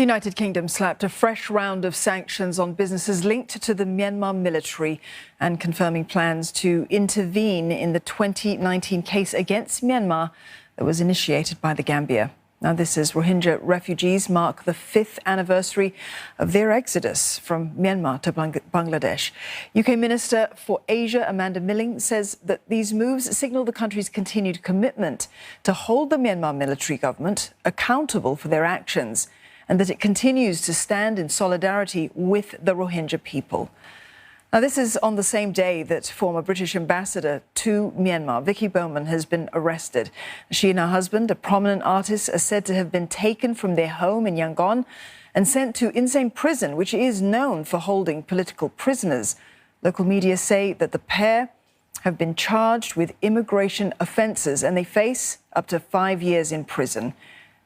The United Kingdom slapped a fresh round of sanctions on businesses linked to the Myanmar military and confirming plans to intervene in the 2019 case against Myanmar that was initiated by the Gambia. Now, this as Rohingya refugees mark the 5th anniversary of their exodus from Myanmar to Bangladesh. UK Minister for Asia, Amanda Milling, says that these moves signal the country's continued commitment to hold the Myanmar military government accountable for their actions, and that it continues to stand in solidarity with the Rohingya people. Now, this is on the same day that former British ambassador to Myanmar, Vicky Bowman, has been arrested. She and her husband, a prominent artist, are said to have been taken from their home in Yangon and sent to Insein prison, which is known for holding political prisoners. Local media say that the pair have been charged with immigration offences and they face up to 5 years in prison.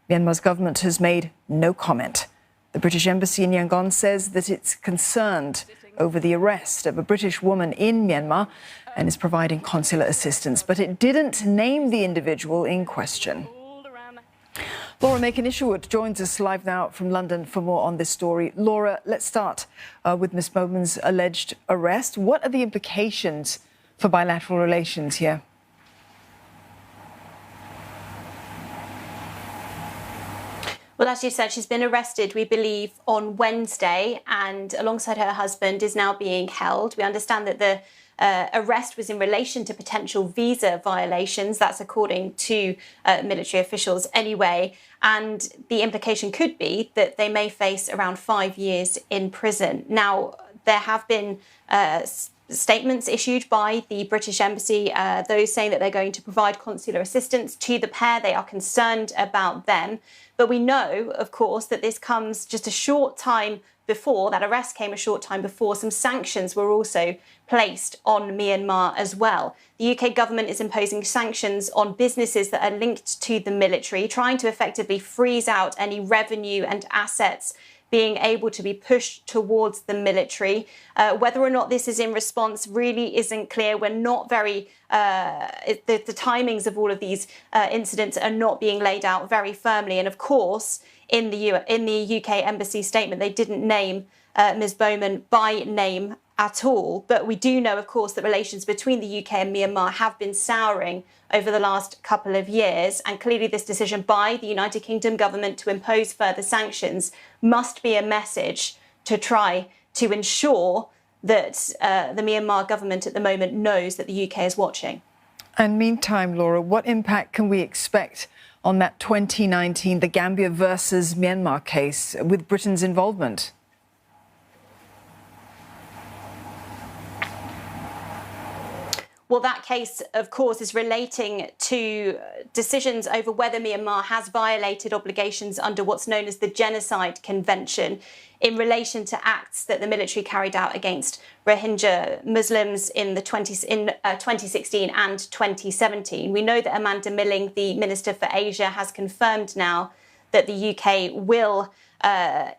Myanmar's government has made no comment. The British embassy in Yangon says that it's concerned over the arrest of a British woman in Myanmar and is providing consular assistance, but it didn't name the individual in question. Laura Makin-Isherwood joins us live now from London for more on this story. Laura, let's start with Ms. Bowman's alleged arrest. What are the implications for bilateral relations here? Well, as you said, she's been arrested, we believe, on Wednesday, and alongside her husband is now being held. We understand that the arrest was in relation to potential visa violations. That's according to military officials anyway. And the implication could be that they may face around 5 years in prison. Now, there have been statements issued by the British Embassy, those saying that they're going to provide consular assistance to the pair. They are concerned about them. But we know, of course, that this comes just a short time before, that arrest came a short time before, some sanctions were also placed on Myanmar as well. The UK government is imposing sanctions on businesses that are linked to the military, trying to effectively freeze out any revenue and assets being able to be pushed towards the military. Whether or not this is in response really isn't clear. We're not very, the timings of all of these incidents are not being laid out very firmly. And of course, in the UK Embassy statement, they didn't name Ms. Bowman by name at all. But we do know, of course, that relations between the UK and Myanmar have been souring over the last couple of years. And clearly this decision by the United Kingdom government to impose further sanctions must be a message to try to ensure that the Myanmar government at the moment knows that the UK is watching. And meantime, Laura, what impact can we expect on that 2019, the Gambia versus Myanmar case with Britain's involvement? Well, that case, of course, is relating to decisions over whether Myanmar has violated obligations under what's known as the Genocide Convention in relation to acts that the military carried out against Rohingya Muslims in 2016 and 2017. We know that Amanda Milling, the Minister for Asia, has confirmed now that the UK will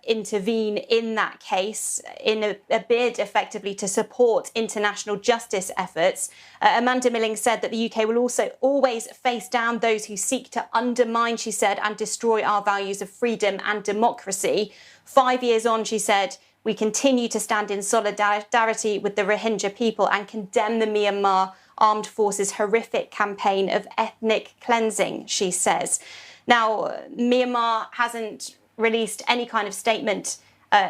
intervene in that case in a bid effectively to support international justice efforts. Amanda Milling said that the UK will also always face down those who seek to undermine, she said, and destroy our values of freedom and democracy. 5 years on, she said, we continue to stand in solidarity with the Rohingya people and condemn the Myanmar Armed Forces' horrific campaign of ethnic cleansing, she says. Now, Myanmar hasn't released any kind of statement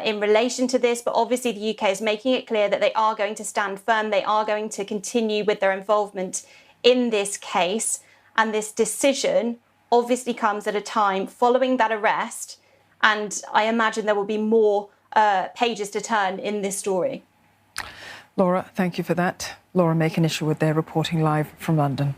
in relation to this, but obviously the UK is making it clear that they are going to stand firm. They are going to continue with their involvement in this case. And this decision obviously comes at a time following that arrest. And I imagine there will be more pages to turn in this story. Laura, thank you for that. Laura Makin-Isherwood there reporting live from London.